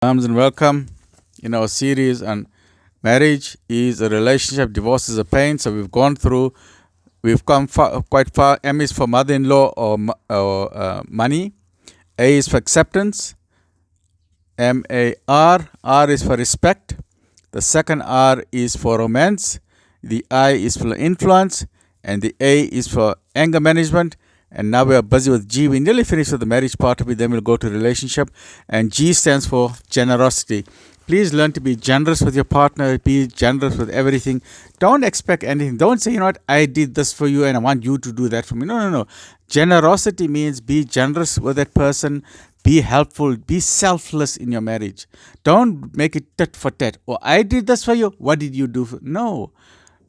And welcome in our series on marriage is a relationship, divorce is a pain. So we've come quite far. M is for mother-in-law or money. A is for acceptance. M-A-R. R is for respect. The second R is for romance. The I is for influence. And the A is for anger management. And now we are busy with G. We nearly finished with the marriage part of it. Then we'll go to relationship. And G stands for generosity. Please learn to be generous with your partner. Be generous with everything. Don't expect anything. Don't say, I did this for you and I want you to do that for me. No. Generosity means be generous with that person. Be helpful. Be selfless in your marriage. Don't make it tit for tat. Oh, I did this for you. What did you do? No.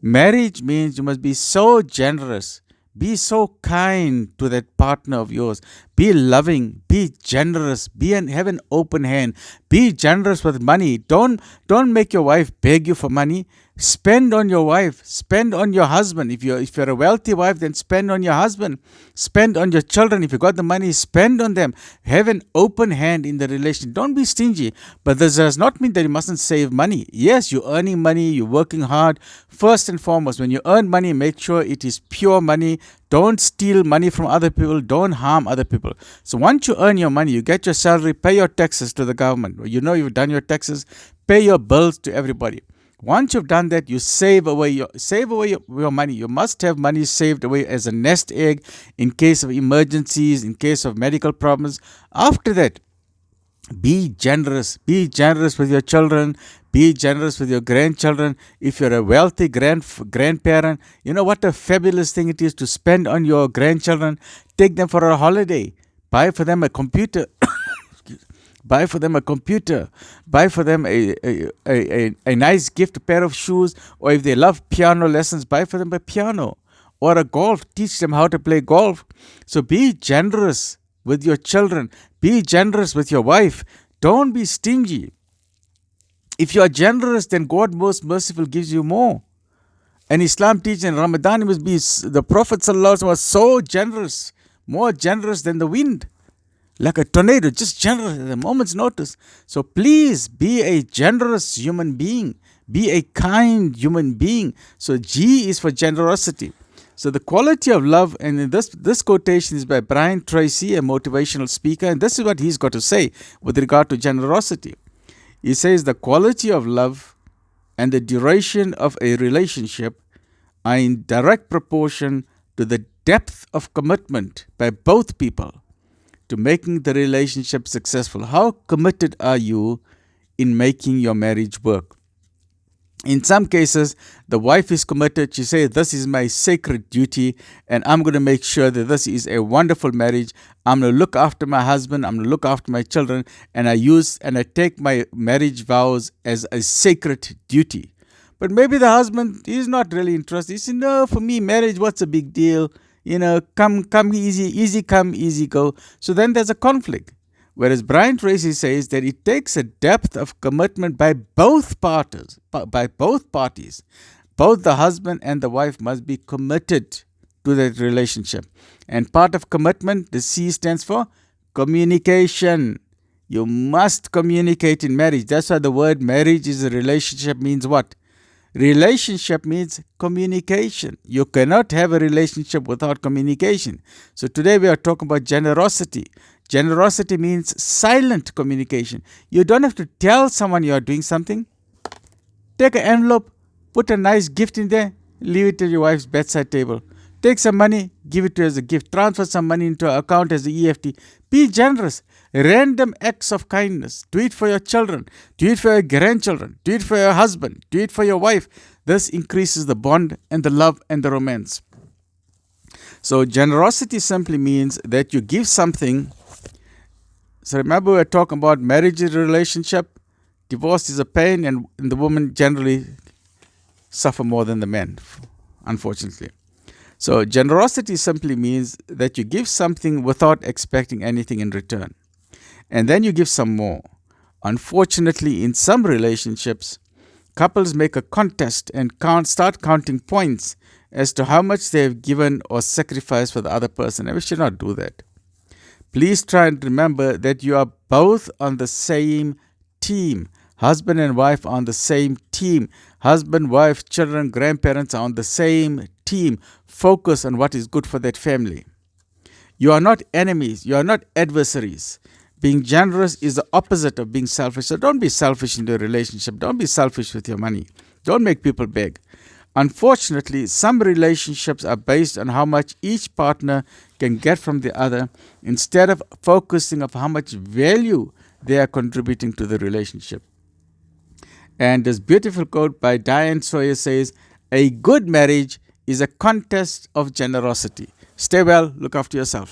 Marriage means you must be so generous. Be so kind to that partner of yours. Be loving. Be generous. Have an open hand. Be generous with money. Don't make your wife beg you for money. Spend on your wife. Spend on your husband. If you're a wealthy wife, then spend on your husband. Spend on your children. If you got the money, spend on them. Have an open hand in the relation. Don't be stingy. But this does not mean that you mustn't save money. Yes, you're earning money. You're working hard. First and foremost, when you earn money, make sure it is pure money. Don't steal money from other people. Don't harm other people. So once you earn your money, you get your salary, pay your taxes to the government. You've done your taxes, pay your bills to everybody. Once you've done that, you save away your money. You must have money saved away as a nest egg in case of emergencies, in case of medical problems. After that, be generous. Be generous with your children. Be generous with your grandchildren. If you're a wealthy grandparent, you know what a fabulous thing it is to spend on your grandchildren. Take them for a holiday. Buy for them a computer. Buy for them a computer. Buy for them a nice gift, a pair of shoes. Or if they love piano lessons, buy for them a piano or a golf. Teach them how to play golf. So be generous with your children. Be generous with your wife. Don't be stingy. If you are generous, then God most merciful gives you more. And Islam teaches in Ramadan, the Prophet ﷺ was so generous, more generous than the wind. Like a tornado, just generous at a moment's notice. So please be a generous human being. Be a kind human being. So G is for generosity. So the quality of love, and this quotation is by Brian Tracy, a motivational speaker, and this is what he's got to say with regard to generosity. He says the quality of love and the duration of a relationship are in direct proportion to the depth of commitment by both people to making the relationship successful. How committed are you in making your marriage work? In some cases, the wife is committed. She says, this is my sacred duty, and I'm going to make sure that this is a wonderful marriage. I'm going to look after my husband. I'm going to look after my children. And I take my marriage vows as a sacred duty. But maybe the husband is not really interested. He says, no, for me, marriage, what's a big deal? Come easy come, easy go. So then there's a conflict. Whereas Brian Tracy says that it takes a depth of commitment by both parties. Both the husband and the wife must be committed to that relationship. And part of commitment, the C stands for communication. You must communicate in marriage. That's why the word marriage is a relationship means what? Relationship means communication. You cannot have a relationship without communication. So today we are talking about generosity. Generosity means silent communication. You don't have to tell someone you are doing something. Take an envelope, put a nice gift in there, leave it at your wife's bedside table. Take some money, give it to her as a gift. Transfer some money into her account as the EFT. Be generous. Random acts of kindness. Do it for your children. Do it for your grandchildren. Do it for your husband. Do it for your wife. This increases the bond and the love and the romance. So generosity simply means that you give something. So remember, we're talking about marriage is a relationship. Divorce is a pain, and the women generally suffer more than the men, unfortunately. So generosity simply means that you give something without expecting anything in return. And then you give some more. Unfortunately, in some relationships, couples make a contest and start counting points as to how much they have given or sacrificed for the other person. And we should not do that. Please try and remember that you are both on the same team. Husband and wife are on the same team. Husband, wife, children, grandparents are on the same team. Focus on what is good for that family. You are not enemies. You are not adversaries. Being generous is the opposite of being selfish. So don't be selfish in your relationship. Don't be selfish with your money. Don't make people beg. Unfortunately, some relationships are based on how much each partner can get from the other instead of focusing on how much value they are contributing to the relationship. And this beautiful quote by Diane Sawyer says, "A good marriage is a contest of generosity." Stay well, look after yourself.